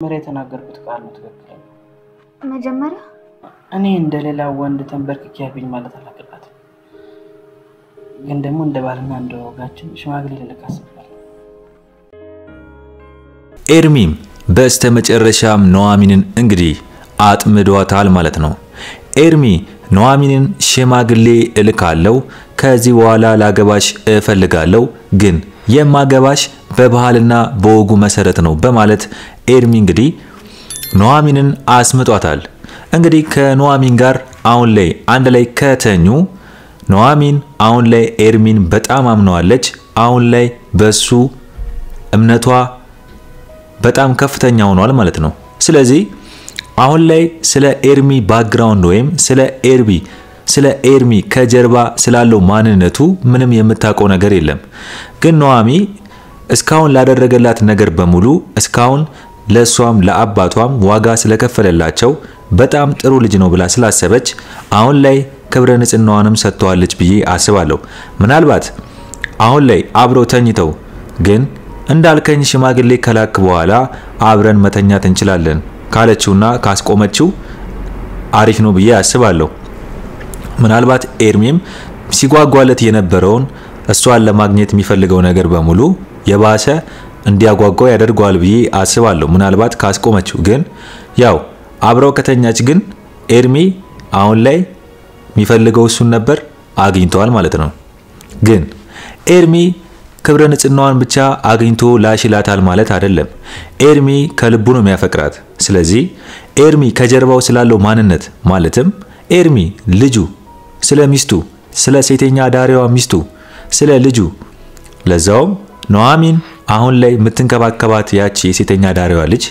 መሬት ተናገርኩት ቃል ነው ተከክለኝ መጀመሪያ እኔ እንደሌላ ወንድ ተንበርክኬ ያብኝ ማለት አላቀባት ግን ደግሞ እንደ ባልና እንደ ወጋችን ሽማግሌ ለለካስባል ኤርሚም በስተመጨረሻም ኑሐሚንን እንግዲህ አጥምዷታል ማለት ነው። ኤርሚ ኑሐሚንን ሽማግሌ እልካለሁ ከዚህ በኋላ ላገባሽ እፈልጋለሁ ግን የማገባሽ በባህልና በወጉ መሰረት ነው በማለት ኤርሚ እንግዲህ ኑሐሚንን አስምጧታል። እንግዲህ ከኑሐሚን ጋር አሁን ላይ አንድ ላይ ከተኙ ኑሐሚን አሁን ላይ ኤርሚን በጣም አምነዋለች። አሁን ላይ በሱ እምነቷ በጣም ከፍተኛ ሆኗል ማለት ነው። ስለዚህ አሁን ላይ ስለ ኤርሚ ባክግራውንድ ወይም ስለ ኤርሚ ከጀርባ ስላለው ማንነቱ ምንም የምታውቀው ነገር የለም። ግን ኑሐሚን እስካሁን ላደረገላት ነገር በሙሉ እስካሁን ለሷም ለአባቷም ዋጋ ስለከፈለላቸው በጣም ጥሩ ልጅ ነው ብላ ስላሰበች አሁን ላይ ክብረ ንጽህናዋንም ሰጥቷለች ብዬ አስባለሁ። ምናልባት አሁን ላይ አብረው ተኝተው ግን እንዳልከኝ ሽማግሌ ከላክ በኋላ አብረን መተኛት እንችላለን ካለችውና ካስቆመችው አሪፍ ነው ብዬ አስባለሁ። ምናልባት ኤርሚም ሲጓጓለት የነበረውን እሷን ለማግኘት የሚፈልገው ነገር በሙሉ የባሰ እንዲያጓጓው ያደርጋል ብዬ አስባለሁ። ምናልባት ካስቆመችው ግን ያው አብረው ከተኛች ግን ኤርሚ አሁን ላይ የሚፈልገው እሱን ነበር አግኝቷል ማለት ነው። ግን ኤርሚ ክብረ ንጽህናዋን ብቻ አግኝቶ ላሽላታል ማለት አይደለም። ኤርሚ ከልቡ ነው የሚያፈቅራት። ስለዚህ ኤርሚ ከጀርባው ስላለው ማንነት ማለትም ኤርሚ ልጁ ስለሚስቱ ስለ ሴተኛ ዳሪዋ ሚስቱ ስለ ልጁ ለዛውም ኑሐሚን አሁን ላይ የምትንከባከባት ያቺ የሴተኛ ዳሪዋ ልጅ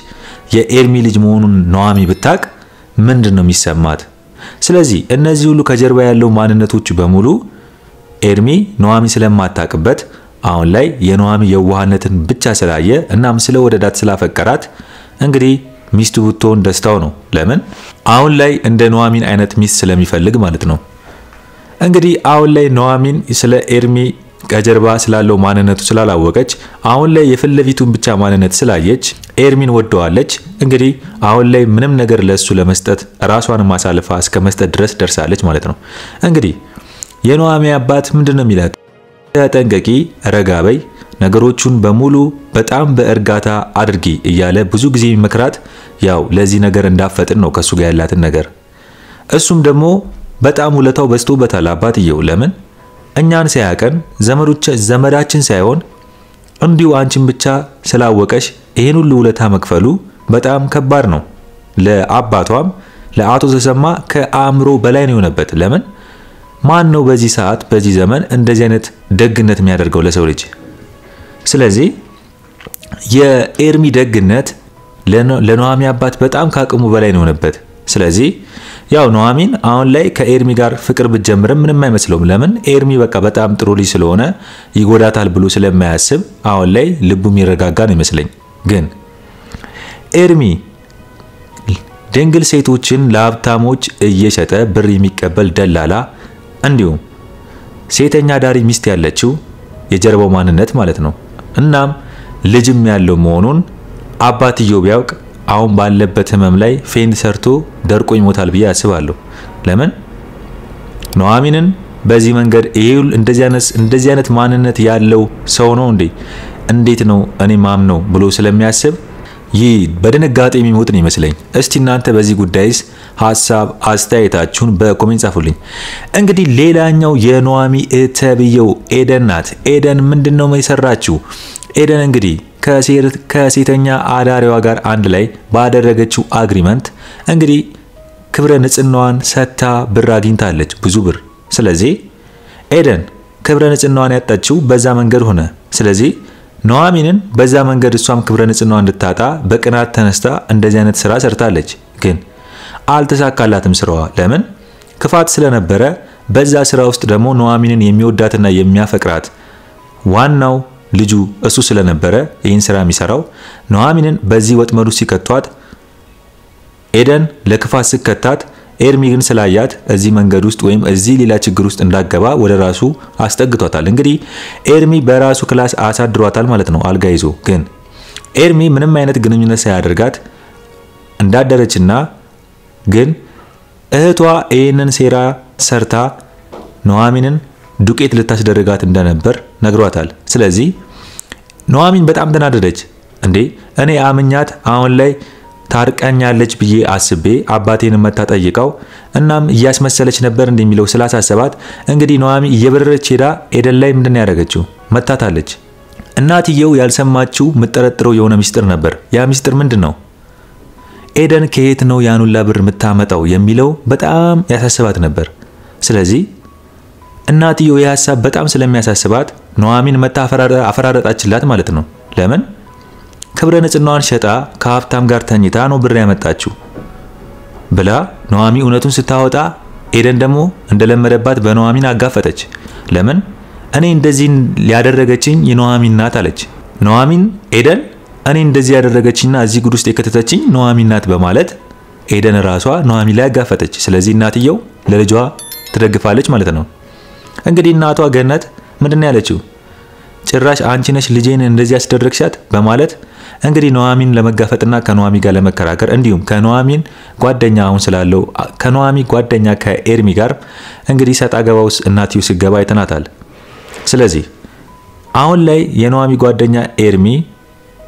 የኤርሚ ልጅ መሆኑን ኑሐሚን ብታቅ ምንድነው የሚሰማት? ስለዚህ እነዚህ ሁሉ ከጀርባ ያለው ማንነቶች በሙሉ ኤርሚ ኑሐሚን ስለማታቅበት አሁን ላይ የኑሐሚን የዋህነትን ብቻ ስላየ እናም ስለወደዳት ስላፈቀራት እንግዲህ ሚስቱ ብትሆን ደስታው ነው። ለምን አሁን ላይ እንደ ኑሐሚን አይነት ሚስት ስለሚፈልግ ማለት ነው። እንግዲህ አሁን ላይ ኑሐሚን ስለ ኤርሚ ከጀርባ ስላለው ማንነቱ ስላላወቀች አሁን ላይ የፍለፊቱን ብቻ ማንነት ስላየች ኤርሚን ወደዋለች። እንግዲህ አሁን ላይ ምንም ነገር ለሱ ለመስጠት ራሷን ማሳለፋ እስከ መስጠት ድረስ ደርሳለች ማለት ነው። እንግዲህ የኑሐሚን አባት ምንድነው የሚላት? ተጠንቀቂ፣ ረጋበይ፣ ነገሮቹን በሙሉ በጣም በእርጋታ አድርጊ እያለ ብዙ ጊዜ መክራት ያው ለዚህ ነገር እንዳፈጥን ነው ከሱ ጋር ያላትን ነገር። እሱም ደግሞ በጣም ውለታው በዝቶበታል አባትየው። ለምን እኛን ሳያቀን ዘመዳችን ሳይሆን እንዲው አንቺን ብቻ ስላወቀሽ ይሄን ሁሉ ውለታ መክፈሉ በጣም ከባድ ነው። ለአባቷም ለአቶ ተሰማ ከአእምሮ በላይ ነው የሆነበት። ለምን ማን ነው በዚህ ሰዓት በዚህ ዘመን እንደዚህ አይነት ደግነት የሚያደርገው ለሰው ልጅ? ስለዚህ የኤርሚ ደግነት ለኑሐሚን አባት በጣም ካቅሙ በላይ ነው የሆነበት። ስለዚህ ያው ኑሐሚን አሁን ላይ ከኤርሚ ጋር ፍቅር ብትጀምርም ምንም አይመስለውም። ለምን ኤርሚ በቃ በጣም ጥሩ ልጅ ስለሆነ ይጎዳታል ብሎ ስለማያስብ አሁን ላይ ልቡ የሚረጋጋ ነው ይመስለኝ። ግን ኤርሚ ድንግል ሴቶችን ለሀብታሞች እየሸጠ ብር የሚቀበል ደላላ እንዲሁም ሴተኛ ዳሪ ሚስት ያለችው የጀርባው ማንነት ማለት ነው። እናም ልጅም ያለው መሆኑን አባትየው ቢያውቅ አሁን ባለበት ህመም ላይ ፌንድ ሰርቶ ደርቆ ይሞታል ብዬ አስባለሁ። ለምን ኑሐሚንን በዚህ መንገድ ይሄው እንደዚህ አይነት ማንነት ያለው ሰው ነው እንዴት ነው እኔ ማምነው ብሎ ስለሚያስብ ይህ በድንጋጤ የሚሞት ነው ይመስለኝ። እስቲ እናንተ በዚህ ጉዳይስ ሐሳብ አስተያየታችሁን በኮሜንት ጻፉልኝ። እንግዲህ ሌላኛው የኑሐሚን እህተብየው ኤደን ናት። ኤደን ምንድነው የሰራችው? ኤደን እንግዲህ ከሴተኛ አዳሪዋ ጋር አንድ ላይ ባደረገችው አግሪመንት እንግዲህ ክብረ ንጽህናዋን ሰታ ብር አግኝታለች፣ ብዙ ብር። ስለዚህ ኤደን ክብረ ንጽህናዋን ያጣችው በዛ መንገድ ሆነ። ስለዚህ ኑሐሚንን በዛ መንገድ እሷም ክብረ ንጽህናዋን እንድታጣ በቅናት ተነስታ እንደዚህ አይነት ስራ ሰርታለች። ግን አልተሳካላትም ስራዋ። ለምን ክፋት ስለነበረ በዛ ስራ ውስጥ ደግሞ ኑሐሚንን የሚወዳትና የሚያፈቅራት ዋናው ልጁ እሱ ስለነበረ ይህን ስራ የሚሰራው ኑሐሚንን በዚህ ወጥመዱ ሲከቷት ኤደን ለክፋት ሲከታት ኤርሚ ግን ስላያት እዚህ መንገድ ውስጥ ወይም እዚህ ሌላ ችግር ውስጥ እንዳገባ ወደ ራሱ አስጠግቷታል። እንግዲህ ኤርሚ በራሱ ክላስ አሳድሯታል ማለት ነው አልጋ ይዞ። ግን ኤርሚ ምንም አይነት ግንኙነት ሳያደርጋት እንዳደረችና ግን እህቷ ይሄንን ሴራ ሰርታ ኑሐሚንን ዱቄት ልታስደርጋት እንደነበር ነግሯታል። ስለዚህ ኑሐሚን በጣም ተናደደች። እንዴ እኔ አምኛት አሁን ላይ ታርቀኛለች ብዬ አስቤ አባቴን መታ ጠይቀው እናም እያስመሰለች ነበር እንደሚለው ስላሳሰባት እንግዲህ ኑሐሚን እየበረረች ሄዳ ኤደን ላይ ምንድነው ያደረገችው? መታታለች። እናትየው ያልሰማችው ምጠረጥረው የሆነ ሚስጥር ነበር። ያ ሚስጥር ምንድነው? ኤደን ከየት ነው ያኑላ ብር የምታመጣው የሚለው በጣም ያሳስባት ነበር። ስለዚህ እናትየው የሐሳብ በጣም ስለሚያሳስባት ኑሐሚን መታ አፈራረጣችላት ማለት ነው። ለምን? ክብረ ንጽህናዋን ሸጣ ከሀብታም ጋር ተኝታ ነው ብር ያመጣችው ብላ ኑሐሚን እውነቱን ስታወጣ ኤደን ደግሞ እንደለመደባት በኑሐሚን አጋፈጠች። ለምን? እኔ እንደዚህ ያደረገችኝ የኑሐሚን ናት አለች። ኑሐሚን ኤደን እኔ እንደዚህ ያደረገችኝና እዚህ ጉድ ውስጥ የከተተችኝ ኑሐሚን ናት በማለት ኤደን ራሷ ኑሐሚን ላይ አጋፈጠች። ስለዚህ እናትየው ለልጇ ትደግፋለች ማለት ነው። እንግዲህ እናቷ ገነት ምንድነው ያለችው? ጭራሽ አንቺ ነሽ ልጄን እንደዚህ ያስደረግሻት በማለት እንግዲህ ኑሐሚን ለመጋፈጥና ከኑሐሚን ጋር ለመከራከር እንዲሁም ከኑሐሚን ጓደኛ አሁን ስላለው ከኑሐሚን ጓደኛ ከኤርሚ ጋር እንግዲህ ሰጣ ገባ ውስጥ እናትየው ሲገባ አይተናታል። ስለዚህ አሁን ላይ የኑሐሚን ጓደኛ ኤርሚ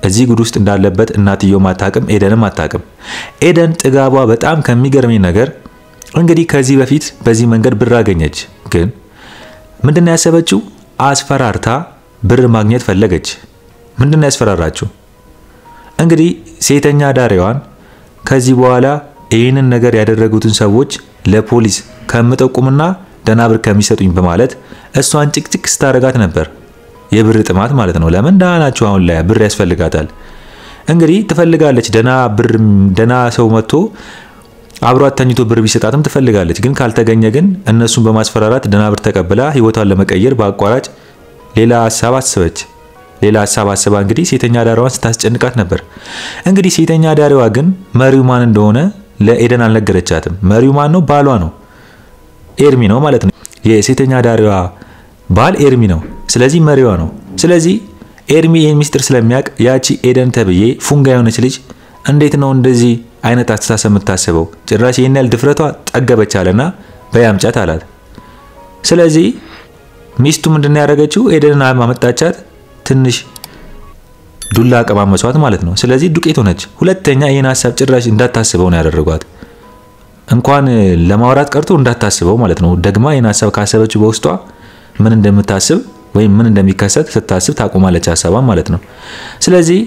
እዚህ ጉድ ውስጥ እንዳለበት እናትየው ማታቀም ኤደንም አታቀም። ኤደን ጥጋቧ በጣም ከሚገርመኝ ነገር እንግዲህ ከዚህ በፊት በዚህ መንገድ ብር አገኘች። ግን ምንድነው ያሰበችው? አስፈራርታ ብር ማግኘት ፈለገች። ምንድነው ያስፈራራችው? እንግዲህ ሴተኛ ዳሪዋን ከዚህ በኋላ ይህንን ነገር ያደረጉትን ሰዎች ለፖሊስ ከምጠቁምና ደና ብር ከሚሰጡኝ በማለት እሷን ጭቅጭቅ ስታረጋት ነበር። የብር ጥማት ማለት ነው። ለምን ዳናቸው አሁን ላይ ብር ያስፈልጋታል። እንግዲህ ትፈልጋለች ደና ሰው መጥቶ አብሯት ተኝቶ ብር ቢሰጣትም ትፈልጋለች። ግን ካልተገኘ ግን እነሱን በማስፈራራት ደና ብር ተቀብላ ህይወቷን ለመቀየር በአቋራጭ ሌላ ሐሳብ አሰበች። ሌላ ሐሳብ አስባ እንግዲህ ሴተኛ ዳሪዋን ስታስጨንቃት ነበር። እንግዲህ ሴተኛ ዳሪዋ ግን መሪው ማን እንደሆነ ለኤደን አልነገረቻትም። መሪው ማን ነው? ባሏ ነው፣ ኤርሚ ነው ማለት ነው። የሴተኛ ዳሪዋ ባል ኤርሚ ነው። ስለዚህ መሪዋ ነው። ስለዚህ ኤርሚ ይሄን ሚስጥር ስለሚያውቅ ያቺ ኤደን ተብዬ ፉንጋ የሆነች ልጅ እንዴት ነው እንደዚህ አይነት አስተሳሰብ የምታስበው? ጭራሽ ይሄን ያህል ድፍረቷ ጠገበች አለና በያምጫት አላት። ስለዚህ ሚስቱ ምንድነው ያደረገችው? ኤደንን አመጣቻት። ትንሽ ዱላ አቀማመሷት ማለት ነው። ስለዚህ ዱቄት ሆነች። ሁለተኛ ይሄን ሐሳብ ጭራሽ እንዳታስበው ነው ያደረጓት። እንኳን ለማውራት ቀርቶ እንዳታስበው ማለት ነው። ደግማ ይሄን ሐሳብ ካሰበችው በውስጧ ምን እንደምታስብ ወይም ምን እንደሚከሰት ስታስብ ታቆማለች ሐሳቧን ማለት ነው። ስለዚህ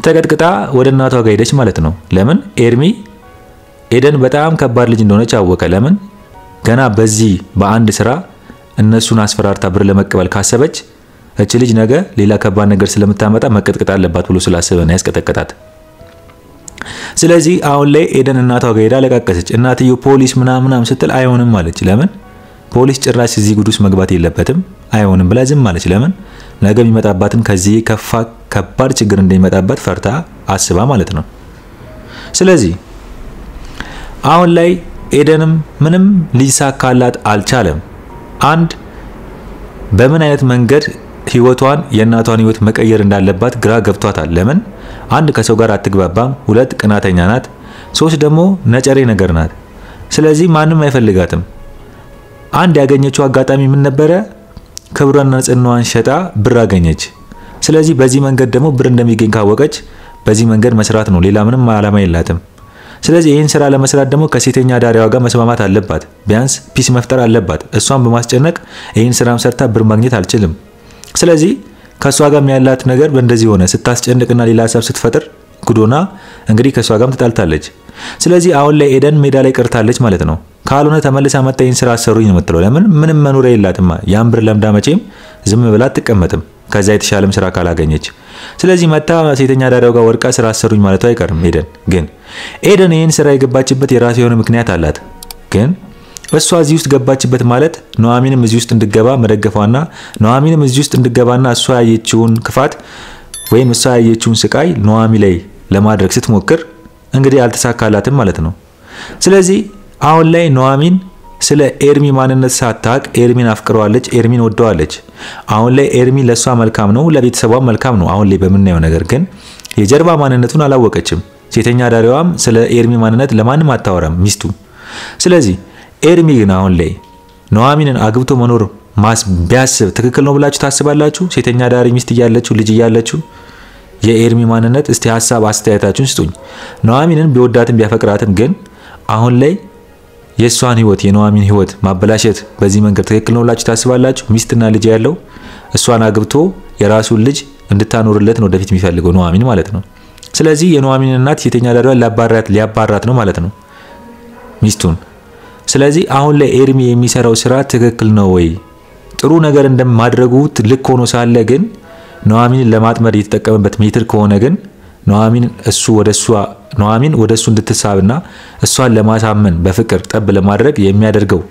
ተቀጥቅጣ ወደ እናቷ ጋር ሄደች ማለት ነው። ለምን? ኤርሚ ኤደን በጣም ከባድ ልጅ እንደሆነች አወቀ። ለምን? ገና በዚህ በአንድ ስራ እነሱን አስፈራርታ ብር ለመቀበል ካሰበች እቺ ልጅ ነገ ሌላ ከባድ ነገር ስለምታመጣ መቀጥቀጥ አለባት ብሎ ስላሰበ ነው ያስቀጠቀጣት። ስለዚህ አሁን ላይ ኤደን እናቷ ጋር ሄዳ ለቃቀሰች። እናትየው ፖሊስ ምናምን ስትል አይሆንም ማለች። ለምን? ፖሊስ ጭራሽ እዚህ ጉድ ውስጥ መግባት የለበትም አይሆንም ብላ ዝም ማለች። ለምን? ነገ የሚመጣባትን ከዚህ ከባድ ችግር እንደሚመጣባት ፈርታ አስባ ማለት ነው። ስለዚህ አሁን ላይ ኤደንም ምንም ሊሳካላት አልቻለም። አንድ በምን አይነት መንገድ ህይወቷን የእናቷን ህይወት መቀየር እንዳለባት ግራ ገብቷታል። ለምን? አንድ ከሰው ጋር አትግባባም፣ ሁለት ቅናተኛ ናት፣ ሶስት ደግሞ ነጨሬ ነገር ናት። ስለዚህ ማንም አይፈልጋትም። አንድ ያገኘችው አጋጣሚ ምን ነበረ? ክብሯና ንጽህናዋን ሸጣ ብር አገኘች። ስለዚህ በዚህ መንገድ ደግሞ ብር እንደሚገኝ ካወቀች በዚህ መንገድ መስራት ነው። ሌላ ምንም ዓላማ የላትም። ስለዚህ ይህን ስራ ለመስራት ደግሞ ከሴተኛ ዳሪዋ ጋር መስማማት አለባት። ቢያንስ ፒስ መፍጠር አለባት። እሷን በማስጨነቅ ይህን ስራም ሰርታ ብር ማግኘት አልችልም። ስለዚህ ከሷ ጋር ያላት ነገር በእንደዚህ ሆነ። ስታስጨንቅና ሌላ ሐሳብ ስትፈጥር ጉዶና እንግዲህ ከሷ ጋርም ተጣልታለች። ስለዚህ አሁን ላይ ኤደን ሜዳ ላይ ቀርታለች ማለት ነው። ካልሆነ ተመልሳ መጣ ይህን ስራ አሰሩኝ ነው የምትለው። ለምን? ምንም መኖሪያ የላትማ። ያን ብር ለምዳ መቼም ዝም ብላ አትቀመጥም ከዛ የተሻለም ስራ ካላገኘች። ስለዚህ መጣ ሴተኛ ዳሪዋ ጋር ወርቃ ስራ አሰሩኝ ማለቷ አይቀርም። ኤደን ይህን ስራ የገባችበት የራሱ የሆነ ምክንያት አላት። ግን እሷ እዚህ ውስጥ ገባችበት ማለት ኑሐሚንም እዚህ ውስጥ እንድገባ መደገፏና ኑሐሚንም እዚህ ውስጥ እንድገባና እሷ ያየችውን ክፋት ወይም እሷ ያየችውን ስቃይ ኑሐሚን ላይ ለማድረግ ስትሞክር እንግዲህ አልተሳካላትም ማለት ነው። ስለዚህ አሁን ላይ ኑሐሚን ስለ ኤርሚ ማንነት ሳታቅ ኤርሚን አፍቅረዋለች፣ ኤርሚን ወደዋለች። አሁን ላይ ኤርሚ ለሷ መልካም ነው፣ ለቤተሰቧ መልካም ነው አሁን ላይ በመናየው ነገር። ግን የጀርባ ማንነቱን አላወቀችም። ሴተኛ ዳሪዋም ስለ ኤርሚ ማንነት ለማንም አታወራም ሚስቱ። ስለዚህ ኤርሚ ግን አሁን ላይ ኑሐሚንን አግብቶ መኖር ቢያስብ ትክክል ነው ብላችሁ ታስባላችሁ? ሴተኛ ዳሪ ሚስት እያለችው ልጅ እያለችው የኤርሚ ማንነት እስቲ ሐሳብ አስተያየታችሁን ስጡኝ። ኑሐሚንን ቢወዳትም ቢያፈቅራትም ግን አሁን ላይ የሷን ህይወት የኑሐሚን ህይወት ማበላሸት በዚህ መንገድ ትክክል ነው ብላችሁ ታስባላችሁ? ሚስትና ልጅ ያለው እሷን አግብቶ የራሱን ልጅ እንድታኖርለት ነው ወደፊት የሚፈልገው ኑሐሚን ማለት ነው። ስለዚህ የኑሐሚን እናት ሴተኛ ዳሪዋን ሊያባራት ነው ማለት ነው ሚስቱን። ስለዚህ አሁን ላይ ኤርሚ የሚሰራው ስራ ትክክል ነው ወይ? ጥሩ ነገር እንደማድረጉ ልክ ሆኖ ሳለ ግን ኑሐሚንን ለማጥመድ የተጠቀመበት ሜትር ከሆነ ግን ኑሐሚን ወደሱ እንድትሳብና እሷን ለማሳመን በፍቅር ጠብ ለማድረግ የሚያደርገው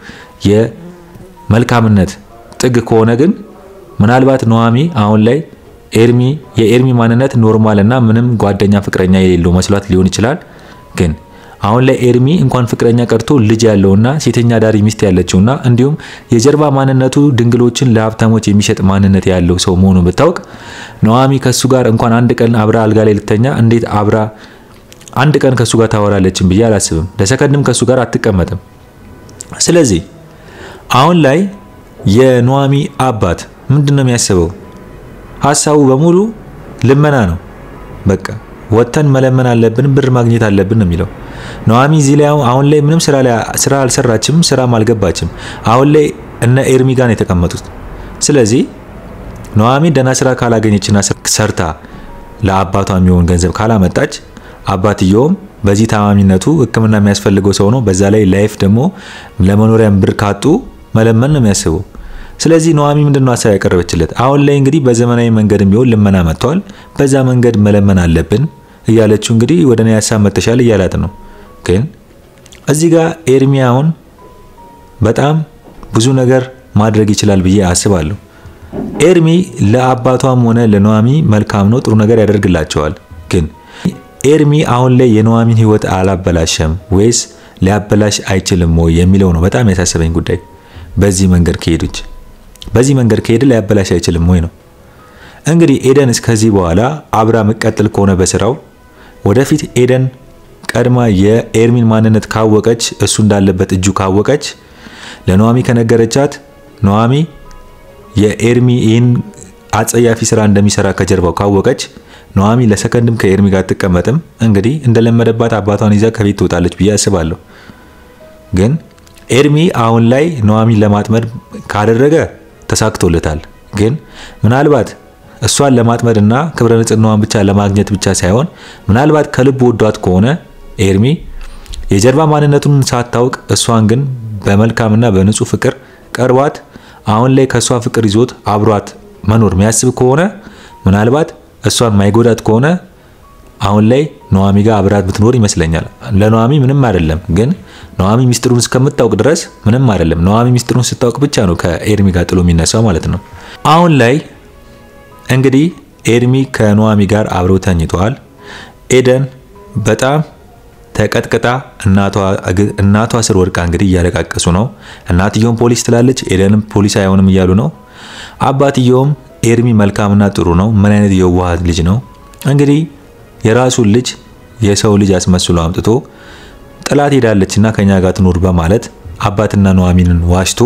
የመልካምነት ጥግ ከሆነ ግን ምናልባት ኑሐሚን አሁን ላይ የኤርሚ ማንነት ኖርማልና ምንም ጓደኛ ፍቅረኛ የሌለው መስሏት ሊሆን ይችላል። ግን አሁን ላይ ኤርሚ እንኳን ፍቅረኛ ቀርቶ ልጅ ያለውና ሴተኛ ዳሪ ሚስት ያለችውና እንዲሁም የጀርባ ማንነቱ ድንግሎችን ለሀብታሞች የሚሸጥ ማንነት ያለው ሰው መሆኑን ብታውቅ ኑሐሚን ከሱ ጋር እንኳን አንድ ቀን አብራ አልጋ ላይ ልተኛ እንዴት አብራ አንድ ቀን ከሱ ጋር ታወራለችም ብዬ አላስብም። ለሰከንድም ከሱ ጋር አትቀመጥም። ስለዚህ አሁን ላይ የኑሐሚን አባት ምንድነው የሚያስበው? ሐሳቡ በሙሉ ልመና ነው። በቃ ወተን መለመን አለብን፣ ብር ማግኘት አለብን ነው የሚለው። ኑሐሚን እዚህ ላይ አሁን ላይ ምንም ስራ አልሰራችም፣ ስራም አልገባችም። አሁን ላይ እነ ኤርሚ ጋር ነው የተቀመጡት። ስለዚህ ኑሐሚን ደህና ስራ ካላገኘችና ሰርታ ለአባቷ የሚሆን ገንዘብ ካላመጣች አባትየውም በዚህ ታማሚነቱ ሕክምና የሚያስፈልገው ሰው ነው። በዛ ላይ ላይፍ ደግሞ ለመኖሪያም ብር ካጡ መለመን ነው የሚያስበው። ስለዚህ ኑሐሚን ምንድነው ሐሳብ ያቀረበችለት? አሁን ላይ እንግዲህ በዘመናዊ መንገድም ቢሆን ልመና መጥቷል፣ በዛ መንገድ መለመን አለብን እያለችው እንግዲህ ወደኔ ሐሳብ መተሻል እያላት ነው። ግን እዚህ ጋር ኤርሚ አሁን በጣም ብዙ ነገር ማድረግ ይችላል ብዬ አስባለሁ። ኤርሚ ለአባቷም ሆነ ለኑሐሚን መልካም ነው፣ ጥሩ ነገር ያደርግላቸዋል። ግን ኤርሚ አሁን ላይ የኑሐሚን ህይወት አላበላሸም ወይስ ሊያበላሽ አይችልም ወይ የሚለው ነው በጣም ያሳሰበኝ ጉዳይ። በዚህ መንገድ ከሄደ ሊያበላሽ አይችልም ወይ ነው። እንግዲህ ኤደን እስከዚህ በኋላ አብራ መቀጠል ከሆነ በስራው ወደፊት ኤደን ቀድማ የኤርሚን ማንነት ካወቀች እሱ እንዳለበት እጁ ካወቀች ለኑሐሚን ከነገረቻት ኑሐሚን የኤርሚ ይህን አጸያፊ ስራ እንደሚሰራ ከጀርባው ካወቀች ኑሐሚን ለሰከንድም ከኤርሚ ጋር አትቀመጥም። እንግዲህ እንደለመደባት አባቷን ይዛ ከቤት ትወጣለች ብዬ አስባለሁ። ግን ኤርሚ አሁን ላይ ኑሐሚን ለማጥመድ ካደረገ ተሳክቶለታል። ግን ምናልባት እሷን ለማጥመድና ክብረ ንጽህናዋን ብቻ ለማግኘት ብቻ ሳይሆን ምናልባት ከልብ ወዷት ከሆነ ኤርሚ የጀርባ ማንነቱን ሳታውቅ እሷን ግን በመልካምና በንጹህ ፍቅር ቀርቧት አሁን ላይ ከሷ ፍቅር ይዞት አብሯት መኖር የሚያስብ ከሆነ ምናልባት እሷን ማይጎዳት ከሆነ አሁን ላይ ኑሐሚን ጋር አብራት ብትኖር ይመስለኛል። ለኑሐሚን ምንም አይደለም። ግን ኑሐሚን ሚስጥሩን እስከምታውቅ ድረስ ምንም አይደለም። ኑሐሚን ሚስጥሩን ስታውቅ ብቻ ነው ከኤርሚ ጋር ጥሎ የሚነሳው ማለት ነው። አሁን ላይ እንግዲህ ኤርሚ ከኑሐሚን ጋር አብረው ተኝተዋል። ኤደን በጣም ተቀጥቅጣ እናቷ ስር ወድቃ እንግዲህ እያለቃቀሱ ነው። እናትየውም ፖሊስ ትላለች፣ ኤደንም ፖሊስ አይሆንም እያሉ ነው። አባትየውም ኤርሚ መልካምና ጥሩ ነው፣ ምን አይነት የዋህ ልጅ ነው፣ እንግዲህ የራሱን ልጅ የሰው ልጅ አስመስሎ አምጥቶ ጥላት ሄዳለችና ከኛ ጋር ትኖር በማለት አባትና ኑሐሚንን ዋሽቶ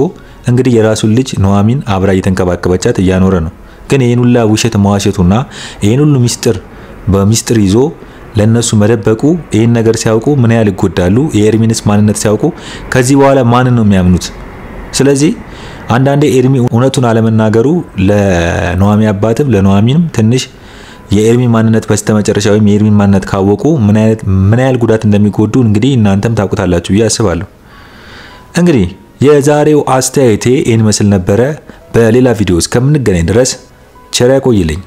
እንግዲህ የራሱን ልጅ ኑሐሚን አብራ እየተንከባከበቻት እያኖረ ነው። ግን ይሄን ሁሉ ውሸት መዋሸቱና ይሄን ሁሉ በሚስጥር ይዞ ለነሱ መደበቁ ይሄን ነገር ሲያውቁ ምን ያህል ይጎዳሉ? የኤርሚንስ ማንነት ሲያውቁ ከዚህ በኋላ ማንን ነው የሚያምኑት? ስለዚህ አንዳንዴ ኤርሚ እውነቱን አለመናገሩ ለኑሐሚን አባትም ለኑሐሚንም ትንሽ የኤርሚ ማንነት በስተመጨረሻው የኤርሚን ማንነት ካወቁ ምን ያህል ጉዳት እንደሚጎዱ እንግዲህ እናንተም ታውቁታላችሁ ብዬ አስባለሁ። እንግዲህ የዛሬው አስተያየቴ ይህን መስል ነበረ። በሌላ ቪዲዮ እስከምንገናኝ ድረስ ቸር ያቆይልኝ።